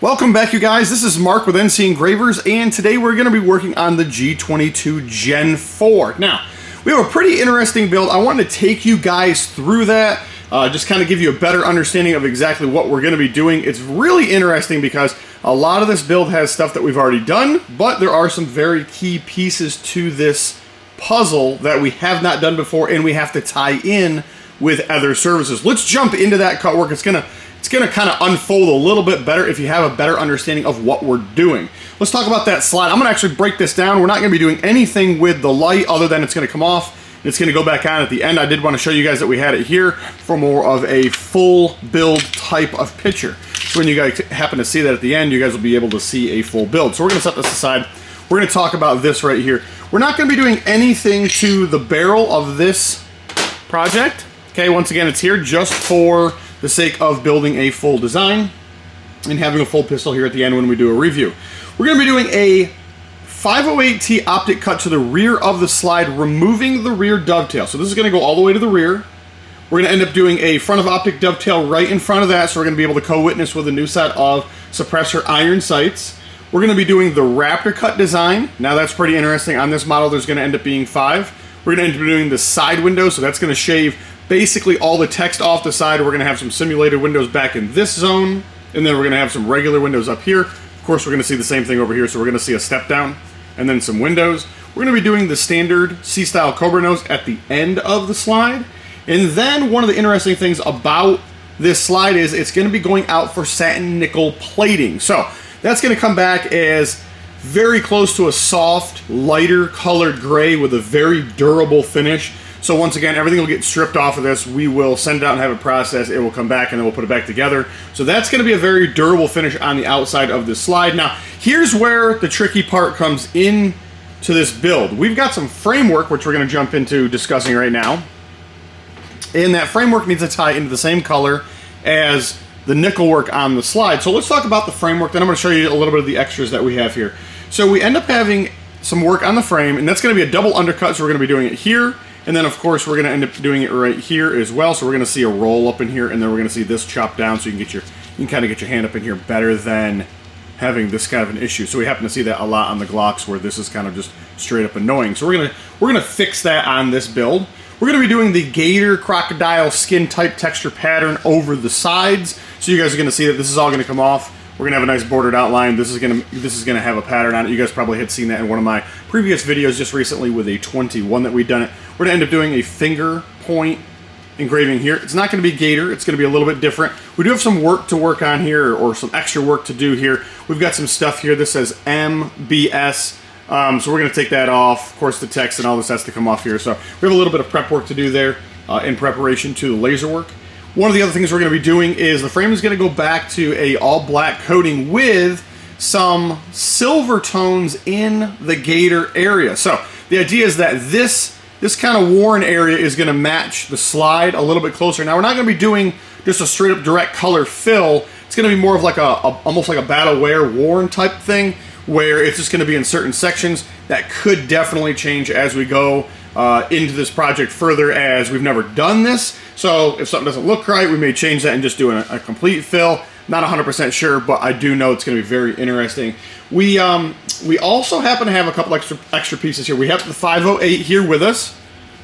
Welcome back, you guys. This is Mark with NCEngravers, and today we're going to be working on the G22 Gen 4. Now, we have a pretty interesting build. I wanted to take you guys through that, just kind of give you a better understanding of exactly what we're going to be doing. It's really interesting because a lot of this build has stuff that we've already done, but there are some very key pieces to this puzzle that we have not done before, and we have to tie in with other services. Let's jump into that cut work. It's gonna kind of unfold a little bit better if you have a better understanding of what we're doing. Let's talk about that slide. I'm gonna actually break this down. We're not gonna be doing anything with the light other than it's gonna come off. It's gonna go back on at the end. I did want to show you guys that we had it here for more of a full build type of picture. So when you guys happen to see that at the end, you guys will be able to see a full build. So we're gonna set this aside. We're gonna talk about this right here. We're not gonna be doing anything to the barrel of this project. Okay, once again, it's here just for the sake of building a full design and having a full pistol here at the end when we do a review. We're going to be doing a 508T optic cut to the rear of the slide, removing the rear dovetail. So this is going to go all the way to the rear. We're going to end up doing a front of optic dovetail right in front of that, so we're going to be able to co-witness with a new set of suppressor iron sights. We're going to be doing the Raptor cut design. Now that's pretty interesting. On this model, there's going to end up being 5. We're going to end up doing the side window, so that's going to shave basically all the text off the side. We're going to have some simulated windows back in this zone, and then we're going to have some regular windows up here. Of course, we're going to see the same thing over here, so we're going to see a step down and then some windows. We're going to be doing the standard C-style Cobra nose at the end of the slide. And then one of the interesting things about this slide is it's going to be going out for satin nickel plating. So that's going to come back as very close to a soft, lighter colored gray with a very durable finish. So once again, everything will get stripped off of this. We will send it out and have it processed. It will come back and then we'll put it back together. So that's going to be a very durable finish on the outside of this slide. Now, here's where the tricky part comes in to this build. We've got some framework, which we're going to jump into discussing right now. And that framework needs to tie into the same color as the nickel work on the slide. So let's talk about the framework. Then I'm going to show you a little bit of the extras that we have here. So we end up having some work on the frame, and that's going to be a double undercut. So we're going to be doing it here. And then, of course, we're going to end up doing it right here as well. So we're going to see a roll up in here, and then we're going to see this chopped down, so you can kind of get your hand up in here better than having this kind of an issue. So we happen to see that a lot on the Glocks, where this is kind of just straight up annoying. So we're gonna fix that on this build. We're going to be doing the gator crocodile skin type texture pattern over the sides. So you guys are going to see that this is all going to come off. We're gonna have a nice bordered outline. This is gonna have a pattern on it. You guys probably had seen that in one of my previous videos just recently with a 21 that we've done it. We're gonna end up doing a finger point engraving here. It's not gonna be gator. It's gonna be a little bit different. We do have some work to work on here, or some extra work to do here. We've got some stuff here. This says MBS. So we're gonna take that off. Of course, the text and all this has to come off here. So we have a little bit of prep work to do there in preparation to the laser work. One of the other things we're going to be doing is the frame is going to go back to a all black coating with some silver tones in the gator area. So the idea is that this kind of worn area is going to match the slide a little bit closer. Now we're not going to be doing just a straight up direct color fill. It's going to be more of like almost like a battle wear worn type thing, where it's just going to be in certain sections. That could definitely change as we go into this project further, as we've never done this. So if something doesn't look right, we may change that and just do a complete fill. Not 100% sure, but I do know it's going to be very interesting. We also happen to have a couple extra pieces here. We have the 508 here with us.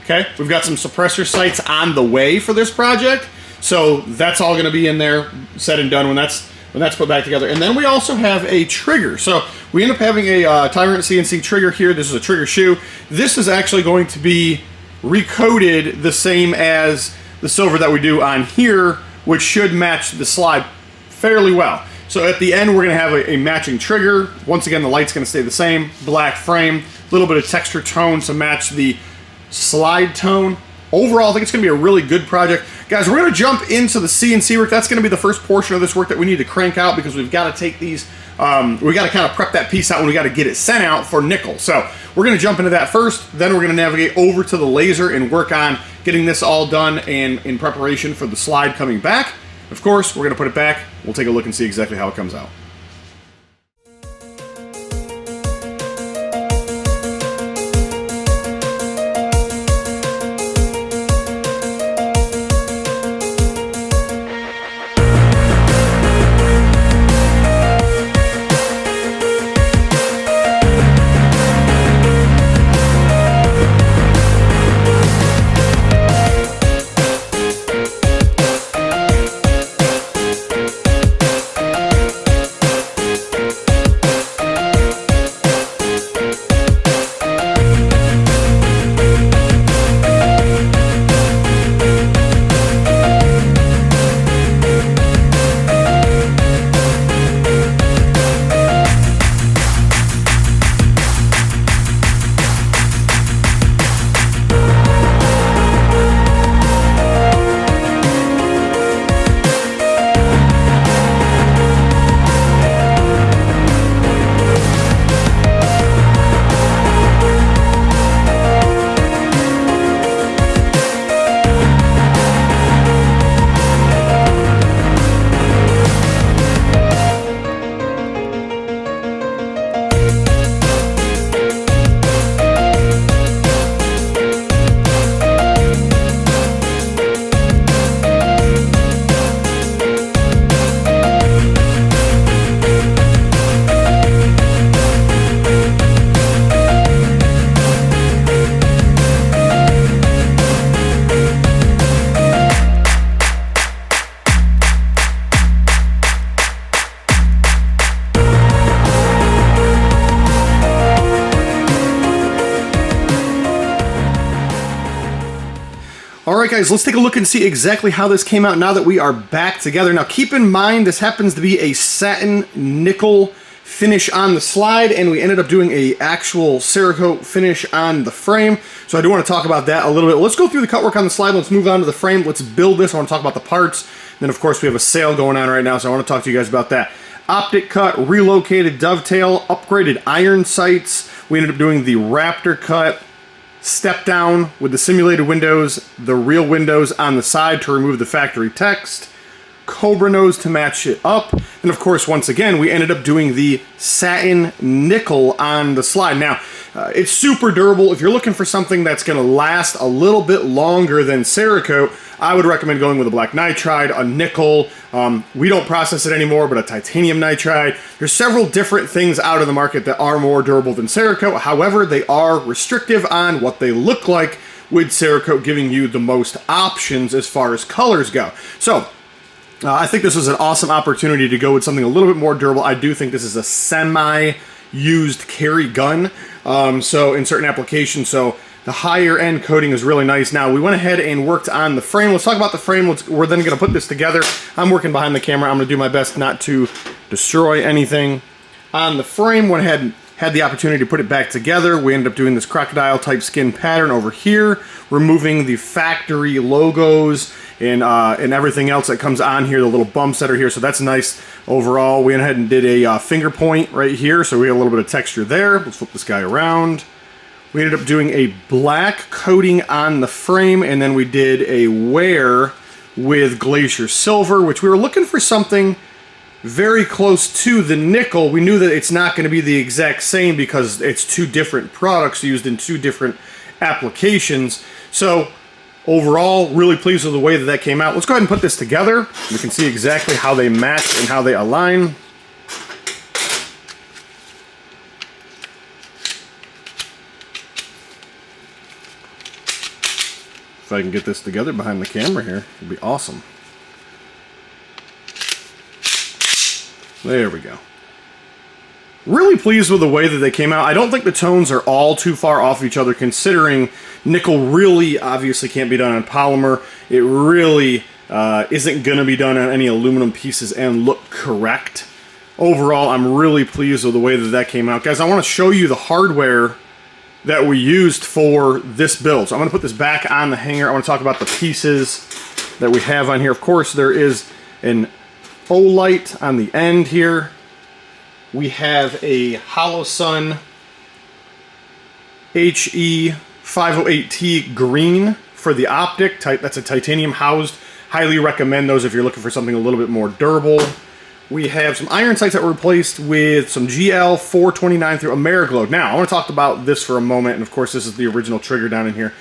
Okay, we've got some suppressor sights on the way for this project, so that's all going to be in there, said and done when that's put back together. And then we also have a trigger. So we end up having a Tyrant CNC trigger here. This is a trigger shoe. This is actually going to be recoated the same as the silver that we do on here, which should match the slide fairly well. So at the end, we're going to have a matching trigger. Once again, the light's going to stay the same. Black frame, a little bit of texture tone to match the slide tone. Overall, I think it's going to be a really good project. Guys, we're going to jump into the CNC work. That's going to be the first portion of this work that we need to crank out, because we've got to take these, we got to kind of prep that piece out, and we got to get it sent out for nickel. So we're going to jump into that first, then we're going to navigate over to the laser and work on getting this all done and in preparation for the slide coming back. Of course, we're going to put it back. We'll take a look and see exactly how it comes out. All right, guys, let's take a look and see exactly how this came out now that we are back together. Now, keep in mind, this happens to be a satin nickel finish on the slide, and we ended up doing a actual Cerakote finish on the frame. So I do want to talk about that a little bit. Let's go through the cut work on the slide. Let's move on to the frame. Let's build this. I want to talk about the parts. And then, of course, we have a sale going on right now, so I want to talk to you guys about that. Optic cut, relocated dovetail, upgraded iron sights. We ended up doing the Raptor cut. Step down with the simulated windows, the real windows on the side to remove the factory text, Cobra nose to match it up, and of course, once again, we ended up doing the satin nickel on the slide. Now, it's super durable. If you're looking for something that's going to last a little bit longer than Cerakote, I would recommend going with a black nitride, a nickel. We don't process it anymore, but a titanium nitride. There's several different things out in the market that are more durable than Cerakote. However, they are restrictive on what they look like, with Cerakote giving you the most options as far as colors go. So, I think this was an awesome opportunity to go with something a little bit more durable. I do think this is a semi-used carry gun, so in certain applications. So the higher end coating is really nice. Now, we went ahead and worked on the frame. Let's talk about the frame. We're then going to put this together. I'm working behind the camera. I'm going to do my best not to destroy anything on the frame. Went ahead and had the opportunity to put it back together. We ended up doing this crocodile type skin pattern over here, removing the factory logos and everything else that comes on here, the little bumps that are here. So that's nice overall. We went ahead and did a finger point right here, so we got a little bit of texture there. Let's flip this guy around. We ended up doing a black coating on the frame, and then we did a wear with glacier silver, which we were looking for something very close to the nickel. We knew that it's not going to be the exact same because it's two different products used in two different applications. So overall, really pleased with the way that that came out. Let's go ahead and put this together. You can see exactly how they match and how they align. If I can get this together behind the camera here, it'd be awesome. There we go. Really pleased with the way that they came out. I don't think the tones are all too far off each other, considering nickel really obviously can't be done on polymer. It really isn't going to be done on any aluminum pieces and look correct. Overall, I'm really pleased with the way that that came out. Guys, I want to show you the hardware that we used for this build. So I'm going to put this back on the hanger. I want to talk about the pieces that we have on here. Of course, there is an O-light on the end here. We have a Holosun HE508T green for the optic. That's a titanium housed. Highly recommend those if you're looking for something a little bit more durable. We have some iron sights that were replaced with some GL429 through Ameriglow. Now, I want to talk about this for a moment, and of course this is the original trigger down in here.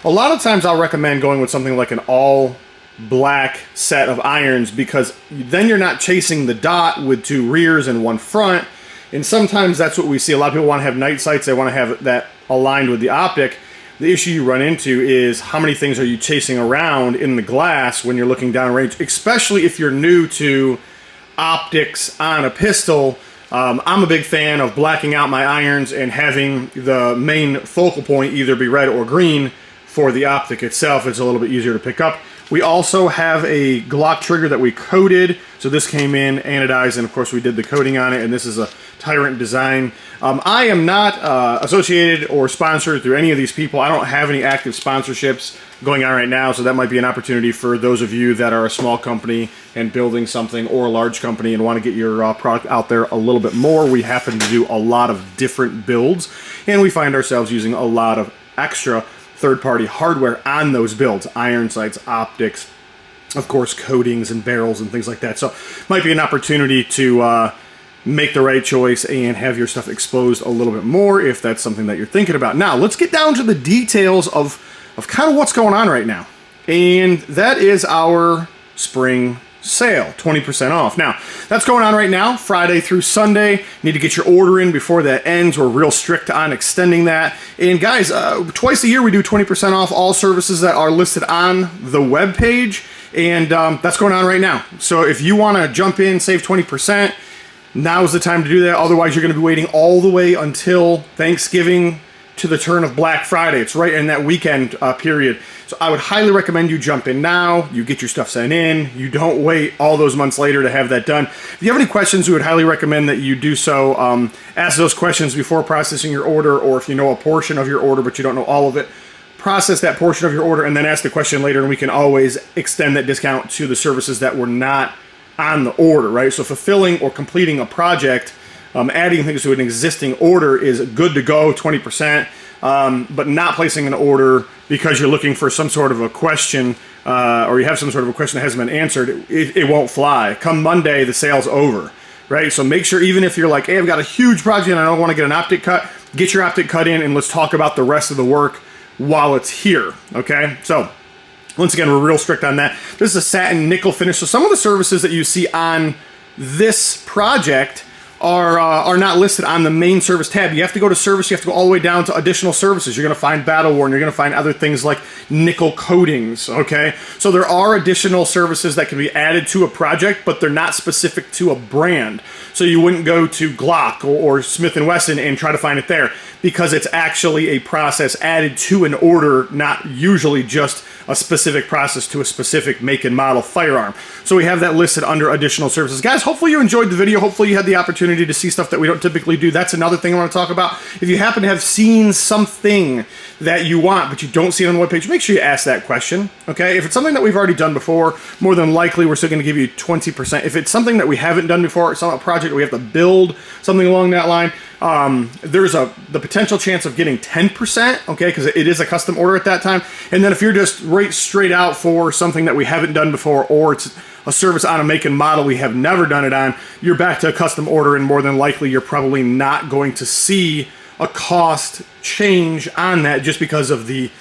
A lot of times I'll recommend going with something like an all black set of irons, because then you're not chasing the dot with two rears and one front. And sometimes that's what we see. A lot of people want to have night sights. They want to have that aligned with the optic. The issue you run into is how many things are you chasing around in the glass when you're looking down range, especially if you're new to optics on a pistol. I'm a big fan of blacking out my irons and having the main focal point either be red or green for the optic itself. It's a little bit easier to pick up. We also have a Glock trigger that we coated. So this came in anodized, and of course we did the coating on it, and this is a Tyrant design. I am not associated or sponsored through any of these people. I don't have any active sponsorships going on right now, so that might be an opportunity for those of you that are a small company and building something, or a large company and want to get your product out there a little bit more. We happen to do a lot of different builds, and we find ourselves using a lot of extra third-party hardware on those builds. Iron sights, optics, of course, coatings and barrels and things like that. So might be an opportunity to make the right choice and have your stuff exposed a little bit more if that's something that you're thinking about. Now, let's get down to the details of kind of what's going on right now. And that is our spring sale, 20% off. Now, that's going on right now, Friday through Sunday. You need to get your order in before that ends. We're real strict on extending that. And guys, twice a year we do 20% off all services that are listed on the web page. And that's going on right now. So if you want to jump in, save 20%, now's the time to do that. Otherwise, you're going to be waiting all the way until Thanksgiving to the turn of Black Friday. It's right in that weekend period. So I would highly recommend you jump in now. You get your stuff sent in. You don't wait all those months later to have that done. If you have any questions, we would highly recommend that you do so. Ask those questions before processing your order, or if you know a portion of your order but you don't know all of it, process that portion of your order and then ask the question later, and we can always extend that discount to the services that were not on the order, right? So fulfilling or completing a project, adding things to an existing order is good to go, 20%, but not placing an order because you're looking for some sort of a question or you have some sort of a question that hasn't been answered, it won't fly. Come Monday, the sale's over, right? So make sure, even if you're like, hey, I've got a huge project and I don't want to get an optic cut, get your optic cut in and let's talk about the rest of the work while it's here, okay? So once again, we're real strict on that. This is a satin nickel finish. So some of the services that you see on this project are not listed on the main service tab. You have to go to service, you have to go all the way down to additional services. You're gonna find battle worn, you're gonna find other things like nickel coatings, okay? So there are additional services that can be added to a project, but they're not specific to a brand. So you wouldn't go to Glock or Smith & Wesson and try to find it there, because it's actually a process added to an order, not usually just a specific process to a specific make and model firearm. So we have that listed under additional services. Guys, hopefully you enjoyed the video. Hopefully you had the opportunity to see stuff that we don't typically do. That's another thing I want to talk about. If you happen to have seen something that you want, but you don't see it on the webpage, make sure you ask that question, okay? If it's something that we've already done before, more than likely we're still going to give you 20%. If it's something that we haven't done before, it's not a project we have to build, something along that line, there's the potential chance of getting 10%, okay, because it is a custom order at that time. And then if you're just right straight out for something that we haven't done before, or it's a service on a make and model we have never done it on, you're back to a custom order, and more than likely you're probably not going to see a cost change on that just because of the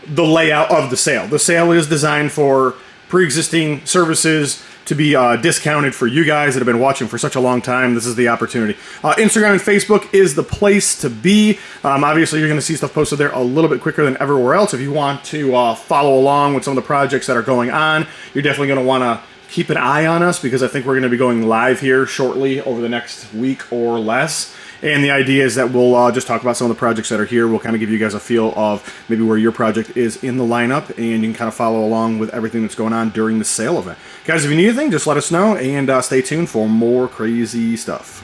layout of the sale. The sale is designed for pre-existing services to be discounted for you guys that have been watching for such a long time. This is the opportunity. Instagram and Facebook is the place to be. Obviously, you're going to see stuff posted there a little bit quicker than everywhere else. If you want to follow along with some of the projects that are going on, you're definitely going to want to keep an eye on us, because I think we're going to be going live here shortly over the next week or less. And the idea is that we'll just talk about some of the projects that are here. We'll kind of give you guys a feel of maybe where your project is in the lineup, and you can kind of follow along with everything that's going on during the sale event. Guys, if you need anything, just let us know, and stay tuned for more crazy stuff.